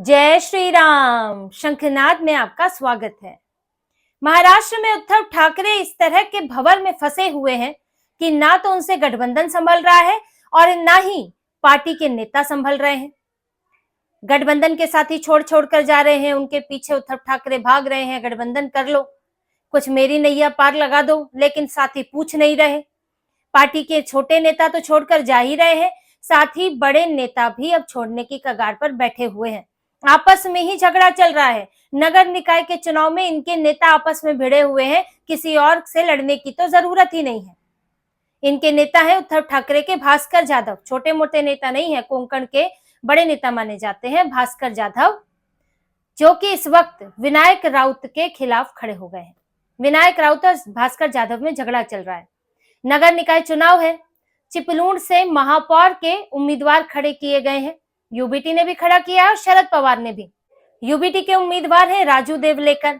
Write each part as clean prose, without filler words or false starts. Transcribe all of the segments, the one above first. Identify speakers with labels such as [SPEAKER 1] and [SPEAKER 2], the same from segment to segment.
[SPEAKER 1] जय श्री राम। शंखनाद में आपका स्वागत है। महाराष्ट्र में उद्धव ठाकरे इस तरह के भंवर में फंसे हुए हैं कि ना तो उनसे गठबंधन संभल रहा है और ना ही पार्टी के नेता संभल रहे हैं। गठबंधन के साथी छोड़ छोड़ कर जा रहे हैं, उनके पीछे उद्धव ठाकरे भाग रहे हैं, गठबंधन कर लो, कुछ मेरी नैया पार लगा दो, लेकिन साथी पूछ नहीं रहे। पार्टी के छोटे नेता तो छोड़कर जा ही रहे हैं, साथ ही बड़े नेता भी अब छोड़ने की कगार पर बैठे हुए हैं। आपस में ही झगड़ा चल रहा है। नगर निकाय के चुनाव में इनके नेता आपस में भिड़े हुए हैं, किसी और से लड़ने की तो जरूरत ही नहीं है। इनके नेता है उद्धव ठाकरे के भास्कर जाधव, छोटे मोटे नेता नहीं है, कोंकण के बड़े नेता माने जाते हैं भास्कर जाधव, जो कि इस वक्त विनायक राउत के खिलाफ खड़े हो गए हैं। विनायक राउत और भास्कर जाधव में झगड़ा चल रहा है। नगर निकाय चुनाव है, चिपलूण से महापौर के उम्मीदवार खड़े किए गए हैं। यूबीटी ने भी खड़ा किया और शरद पवार ने भी। यूबीटी के उम्मीदवार हैं राजू देवलेकर।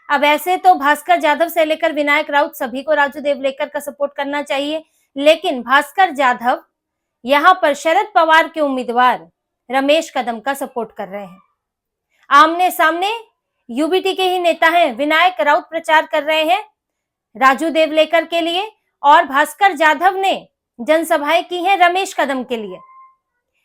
[SPEAKER 1] अब ऐसे तो भास्कर जाधव से लेकर विनायक राउत सभी को राजू देवलेकर का सपोर्ट करना चाहिए, लेकिन भास्कर जाधव यहां पर शरद पवार के उम्मीदवार रमेश कदम का सपोर्ट कर रहे हैं। आमने सामने यूबीटी के ही नेता हैं, विनायक राउत प्रचार कर रहे हैं राजू देवलेकर के लिए और भास्कर जाधव ने जनसभाएं की हैं रमेश कदम के लिए।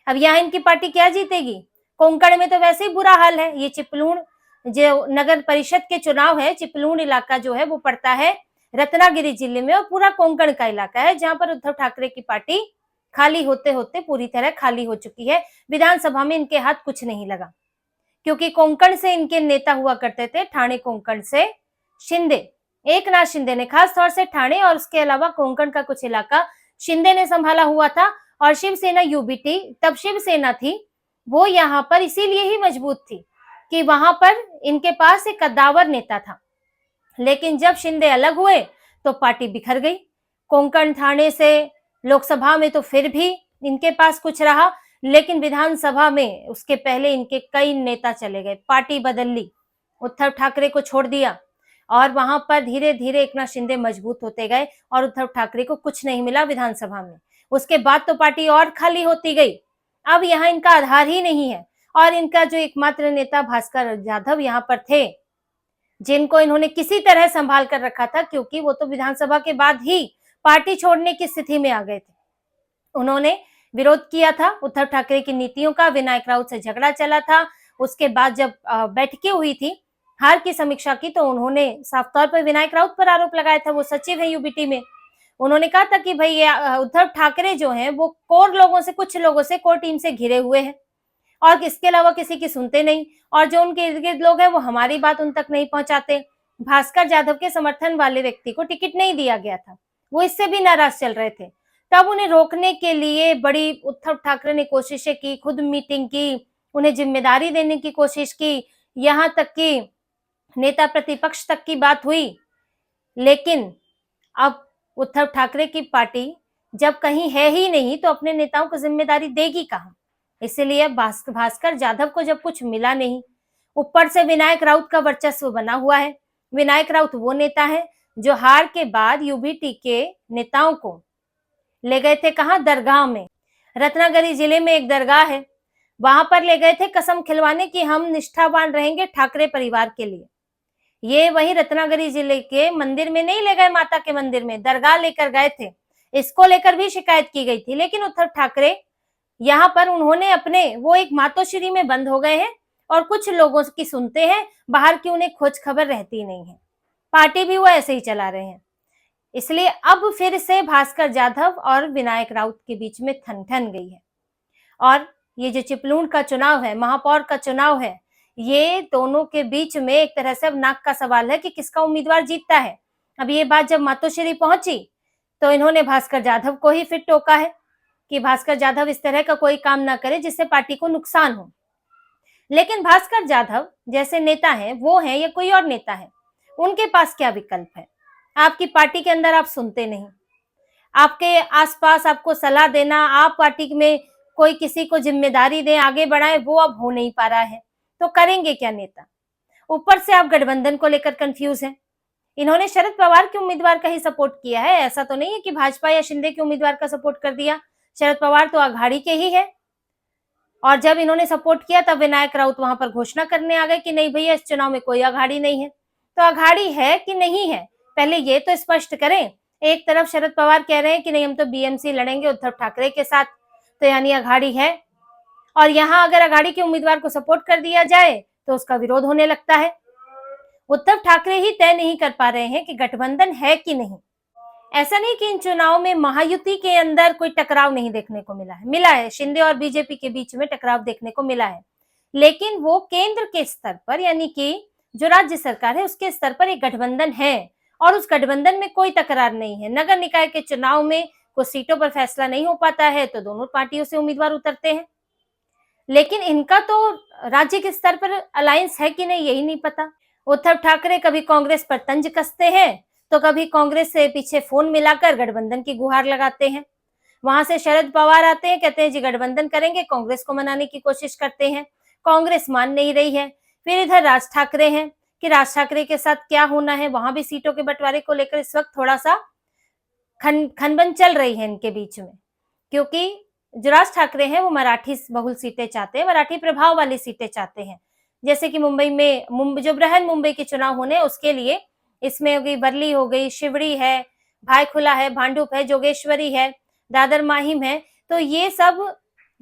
[SPEAKER 1] अब यहाँ इनकी पार्टी क्या जीतेगी? कोंकण में तो वैसे ही बुरा हाल है। ये चिपलूण जो नगर परिषद के चुनाव है, चिपलूण इलाका जो है वो पड़ता है रत्नागिरी जिले में और पूरा कोंकण का इलाका है, जहां पर उद्धव ठाकरे की पार्टी खाली होते होते पूरी तरह खाली हो चुकी है। विधानसभा में इनके हाथ कुछ नहीं लगा, क्योंकि कोंकण से इनके नेता हुआ करते थे, ठाणे कोंकण से शिंदे, एकनाथ शिंदे ने, खास तौर से ठाणे और उसके अलावा कोंकण का कुछ इलाका शिंदे ने संभाला हुआ था। और शिवसेना यूबीटी, तब शिवसेना थी, वो यहाँ पर इसीलिए ही मजबूत थी कि वहां पर इनके पास एक कद्दावर नेता था। लेकिन जब शिंदे अलग हुए तो पार्टी बिखर गई। कोंकण थाने से लोकसभा में तो फिर भी इनके पास कुछ रहा, लेकिन विधानसभा में उसके पहले इनके कई नेता चले गए, पार्टी बदल ली, उद्धव ठाकरे को छोड़ दिया और वहां पर धीरे धीरे एकनाथ शिंदे मजबूत होते गए और उद्धव ठाकरे को कुछ नहीं मिला विधानसभा में। उसके बाद तो पार्टी और खाली होती गई। अब यहाँ इनका आधार ही नहीं है और इनका जो एकमात्र नेता भास्कर जाधव यहाँ पर थे, जिनको इन्होंने किसी तरह संभाल कर रखा था, क्योंकि वो तो विधानसभा के बाद ही पार्टी छोड़ने की स्थिति में आ गए थे। उन्होंने विरोध किया था उद्धव ठाकरे की नीतियों का, विनायक राउत से झगड़ा चला था। उसके बाद जब बैठकें हुई थी, हार की समीक्षा की, तो उन्होंने साफ तौर पर विनायक राउत पर आरोप लगाया था। वो सचिव है यूबीटी में। उन्होंने कहा था कि भाई उद्धव ठाकरे जो हैं वो कोर लोगों से, कुछ लोगों से, कोर टीम से घिरे हुए हैं और इसके अलावा किसी की सुनते नहीं, और जो उनके इर्द गिर्द लोग हैं वो हमारी बात उन तक नहीं पहुंचाते। भास्कर जाधव के समर्थन वाले व्यक्ति को टिकट नहीं दिया गया था, वो इससे भी नाराज चल रहे थे। तब उन्हें रोकने के लिए बड़ी उद्धव ठाकरे ने कोशिशें की, खुद मीटिंग की, उन्हें जिम्मेदारी देने की कोशिश की, यहाँ तक कि नेता प्रतिपक्ष तक की बात हुई। लेकिन अब उद्धव ठाकरे की पार्टी जब कहीं है ही नहीं तो अपने नेताओं को जिम्मेदारी देगी कहां? इसलिए भास्कर जाधव को जब कुछ मिला नहीं, ऊपर से विनायक राउत का वर्चस्व बना हुआ है। विनायक राउत वो नेता है जो हार के बाद यूबीटी के नेताओं को ले गए थे कहां? दरगाह में। रत्नागिरी जिले में एक दरगाह है, वहां पर ले गए थे कसम खिलवाने की हम निष्ठावान रहेंगे ठाकरे परिवार के लिए। ये वही रत्नागिरी जिले के मंदिर में नहीं ले गए, माता के मंदिर में, दरगाह लेकर गए थे। इसको लेकर भी शिकायत की गई थी, लेकिन उद्धव ठाकरे यहाँ पर उन्होंने अपने, वो एक मातोश्री में बंद हो गए हैं और कुछ लोगों की सुनते हैं, बाहर की उन्हें खोज खबर रहती नहीं है। पार्टी भी वो ऐसे ही चला रहे हैं। इसलिए अब फिर से भास्कर जाधव और विनायक राउत के बीच में ठन गई है। और ये जो चिपलूण का चुनाव है, महापौर का चुनाव है, ये दोनों के बीच में एक तरह से अब नाक का सवाल है कि किसका उम्मीदवार जीतता है। अब ये बात जब मातोश्री पहुंची तो इन्होंने भास्कर जाधव को ही फिर टोका है कि भास्कर जाधव इस तरह का कोई काम ना करे जिससे पार्टी को नुकसान हो। लेकिन भास्कर जाधव जैसे नेता हैं, वो हैं या कोई और नेता है, उनके पास क्या विकल्प है? आपकी पार्टी के अंदर आप सुनते नहीं, आपके आसपास आपको सलाह देना, आप पार्टी में कोई किसी को जिम्मेदारी दें, आगे बढ़ाएं, वो अब हो नहीं पा रहा है, तो करेंगे क्या नेता? ऊपर से आप गठबंधन को लेकर कंफ्यूज हैं। इन्होंने शरद पवार के उम्मीदवार का ही सपोर्ट किया है, ऐसा तो नहीं है कि भाजपा या शिंदे के उम्मीदवार का सपोर्ट कर दिया। शरद पवार तो आघाड़ी के ही है। और जब इन्होंने सपोर्ट किया तब विनायक राउत वहां पर घोषणा करने आ गए कि नहीं भैया, इस चुनाव में कोई अघाड़ी नहीं है। तो अघाड़ी है कि नहीं है, पहले ये तो स्पष्ट करें। एक तरफ शरद पवार कह रहे हैं कि नहीं, हम तो बीएमसी लड़ेंगे उद्धव ठाकरे के साथ, तो यानी अघाड़ी है। और यहाँ अगर अघाड़ी के उम्मीदवार को सपोर्ट कर दिया जाए तो उसका विरोध होने लगता है। उद्धव ठाकरे ही तय नहीं कर पा रहे हैं कि गठबंधन है कि नहीं। ऐसा नहीं कि इन चुनाव में महायुति के अंदर कोई टकराव नहीं देखने को मिला है, शिंदे और बीजेपी के बीच में टकराव देखने को मिला है, लेकिन वो केंद्र के स्तर पर, यानी कि जो राज्य सरकार है उसके स्तर पर एक गठबंधन है और उस गठबंधन में कोई तकरार नहीं है। नगर निकाय के चुनाव में कुछ सीटों पर फैसला नहीं हो पाता है तो दोनों पार्टियों से उम्मीदवार उतरते हैं, लेकिन इनका तो राज्य के स्तर पर अलायंस है कि नहीं यही नहीं पता। उद्धव ठाकरे कभी कांग्रेस पर तंज कसते हैं तो कभी कांग्रेस से पीछे फोन मिलाकर गठबंधन की गुहार लगाते हैं। वहां से शरद पवार आते हैं, कहते हैं जी गठबंधन करेंगे, कांग्रेस को मनाने की कोशिश करते हैं, कांग्रेस मान नहीं रही है। फिर इधर राज ठाकरे हैं कि राज ठाकरे के साथ क्या होना है, वहां भी सीटों के बंटवारे को लेकर इस वक्त थोड़ा सा खनबन चल रही है इनके बीच में, क्योंकि जो राज ठाकरे हैं वो मराठी बहुल सीटें चाहते हैं, मराठी प्रभाव वाली सीटें चाहते हैं। जैसे कि मुंबई में जो बृहन मुंबई के चुनाव होने उसके लिए इसमें हो गई वर्ली, हो गई शिवड़ी है, भाईखुला है, भांडुप है, जोगेश्वरी है, दादर माहिम है, तो ये सब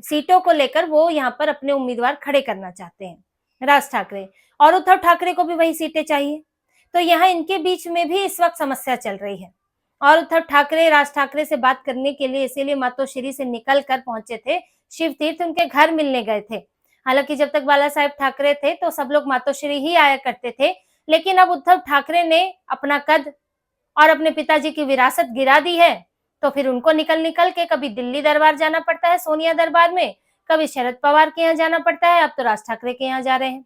[SPEAKER 1] सीटों को लेकर वो यहाँ पर अपने उम्मीदवार खड़े करना चाहते हैं राज ठाकरे, और उद्धव ठाकरे को भी वही सीटें चाहिए। तो यहाँ इनके बीच में भी इस वक्त समस्या चल रही है और उद्धव ठाकरे राज ठाकरे से बात करने के लिए इसीलिए मातोश्री से निकल कर पहुंचे थे शिव तीर्थ, उनके घर मिलने गए थे। हालांकि जब तक बाला साहेब ठाकरे थे तो सब लोग मातोश्री ही आया करते थे, लेकिन अब उद्धव ठाकरे ने अपना कद और अपने पिताजी की विरासत गिरा दी है, तो फिर उनको निकल निकल के कभी दिल्ली दरबार जाना पड़ता है, सोनिया दरबार में, कभी शरद पवार के यहाँ जाना पड़ता है, अब तो राज ठाकरे के यहाँ जा रहे हैं।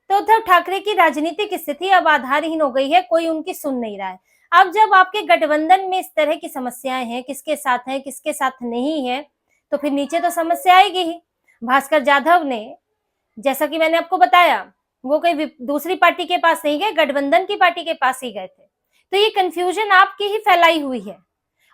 [SPEAKER 1] तो उद्धव ठाकरे की राजनीतिक स्थिति अब आधारहीन हो गई है, कोई उनकी सुन नहीं रहा है। अब जब आपके गठबंधन में इस तरह की समस्याएं हैं, किसके साथ है किसके साथ नहीं है, तो फिर नीचे तो समस्या आएगी ही। भास्कर जाधव ने, जैसा कि मैंने आपको बताया, वो कोई दूसरी पार्टी के पास नहीं गए, गठबंधन की पार्टी के पास ही गए थे। तो ये कंफ्यूजन आपकी ही फैलाई हुई है,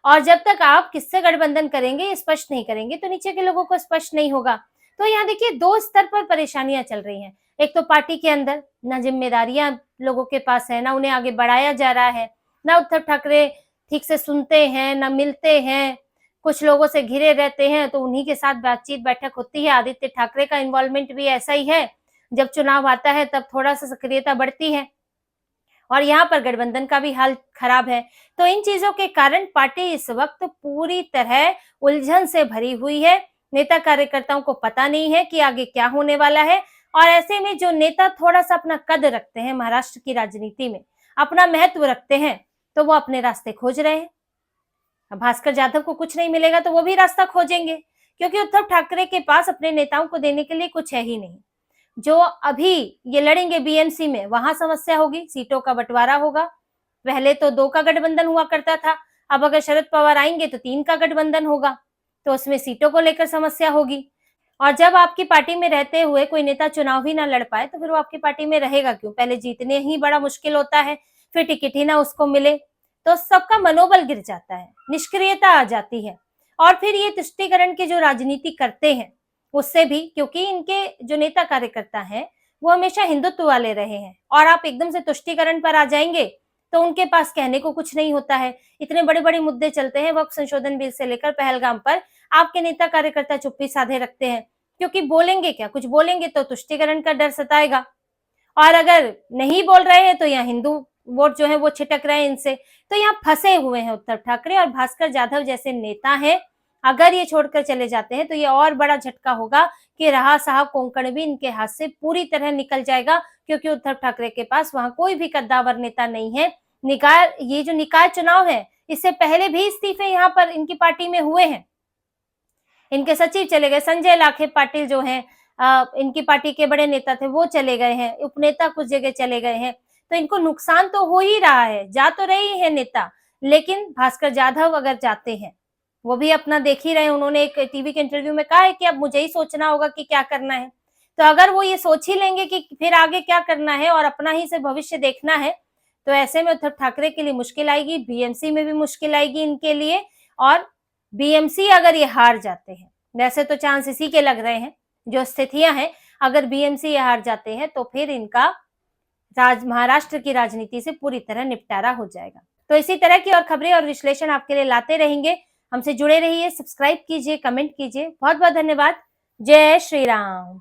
[SPEAKER 1] और जब तक आप किससे गठबंधन करेंगे ये स्पष्ट नहीं करेंगे तो नीचे के लोगों को स्पष्ट नहीं होगा। तो यहाँ देखिए दो स्तर पर परेशानियां चल रही हैं। एक तो पार्टी के अंदर ना जिम्मेदारियां लोगों के पास है, ना उन्हें आगे बढ़ाया जा रहा है, ना उद्धव ठाकरे ठीक से सुनते हैं, ना मिलते हैं, कुछ लोगों से घिरे रहते हैं, तो उन्हीं के साथ बातचीत बैठक होती है। आदित्य ठाकरे का इन्वॉल्वमेंट भी ऐसा ही है, जब चुनाव आता है तब थोड़ा सा सक्रियता बढ़ती है, और यहाँ पर गठबंधन का भी हाल खराब है। तो इन चीजों के कारण पार्टी इस वक्त पूरी तरह उलझन से भरी हुई है। नेता कार्यकर्ताओं को पता नहीं है कि आगे क्या होने वाला है, और ऐसे में जो नेता थोड़ा सा अपना कद रखते हैं महाराष्ट्र की राजनीति में, अपना महत्व रखते हैं, तो वो अपने रास्ते खोज रहे हैं। भास्कर जाधव को कुछ नहीं मिलेगा तो वो भी रास्ता खोजेंगे, क्योंकि उद्धव ठाकरे के पास अपने नेताओं को देने के लिए कुछ है ही नहीं। जो अभी ये लड़ेंगे बीएमसी में, वहां समस्या होगी, सीटों का बंटवारा होगा। पहले तो 2 का गठबंधन हुआ करता था, अब अगर शरद पवार आएंगे तो 3 का गठबंधन होगा, तो उसमें सीटों को लेकर समस्या होगी। और जब आपकी पार्टी में रहते हुए कोई नेता चुनाव ही ना लड़ पाए तो फिर वो आपकी पार्टी में रहेगा क्यों? पहले जीतने ही बड़ा मुश्किल होता है, फिर टिकट ही ना उसको मिले तो सबका मनोबल गिर जाता है, निष्क्रियता आ जाती है, और फिर ये तुष्टीकरण की जो राजनीति करते हैं उससे भी, क्योंकि इनके जो नेता कार्यकर्ता हैं वो हमेशा हिंदुत्व वाले रहे हैं, और आप एकदम से तुष्टीकरण पर आ जाएंगे तो उनके पास कहने को कुछ नहीं होता है। इतने बड़े बड़े मुद्दे चलते हैं, वक्फ संशोधन बिल से लेकर पहलगाम पर, आपके नेता कार्यकर्ता चुप्पी साधे रखते हैं, क्योंकि बोलेंगे क्या, कुछ बोलेंगे तो तुष्टीकरण का डर सताएगा, और अगर नहीं बोल रहे हैं तो यहाँ हिंदू वोट जो है वो छिटक रहे हैं इनसे। तो यहाँ फंसे हुए हैं उद्धव ठाकरे, और भास्कर जाधव जैसे नेता हैं, अगर ये छोड़कर चले जाते हैं तो ये और बड़ा झटका होगा कि रहा साहब कोंकण भी इनके हाथ से पूरी तरह निकल जाएगा, क्योंकि उद्धव ठाकरे के पास वहां कोई भी कद्दावर नेता नहीं है। ये जो निकाय चुनाव है, इससे पहले भी इस्तीफे यहाँ पर इनकी पार्टी में हुए हैं, इनके सचिव चले गए, संजय लाखे पाटिल जो हैं इनकी पार्टी के बड़े नेता थे वो चले गए हैं, उपनेता कुछ जगह चले गए हैं, तो इनको नुकसान तो हो ही रहा है, जा तो रही है नेता, लेकिन भास्कर जाधव अगर जाते हैं, वो भी अपना देख ही रहे हैं, उन्होंने एक टीवी के इंटरव्यू में कहा है कि अब मुझे ही सोचना होगा कि क्या करना है। तो अगर वो ये सोच ही लेंगे कि फिर आगे क्या करना है और अपना ही से भविष्य देखना है, तो ऐसे में उद्धव ठाकरे के लिए मुश्किल आएगी, बीएमसी में भी मुश्किल आएगी इनके लिए। और बीएमसी अगर ये हार जाते हैं, वैसे तो चांस इसी के लग रहे हैं, जो स्थितियां हैं, अगर बीएमसी हार जाते हैं तो फिर इनका महाराष्ट्र की राजनीति से पूरी तरह निपटारा हो जाएगा। तो इसी तरह की और खबरें और विश्लेषण आपके लिए लाते रहेंगे। हमसे जुड़े रहिए, सब्सक्राइब कीजिए, कमेंट कीजिए। बहुत बहुत धन्यवाद। जय श्री राम।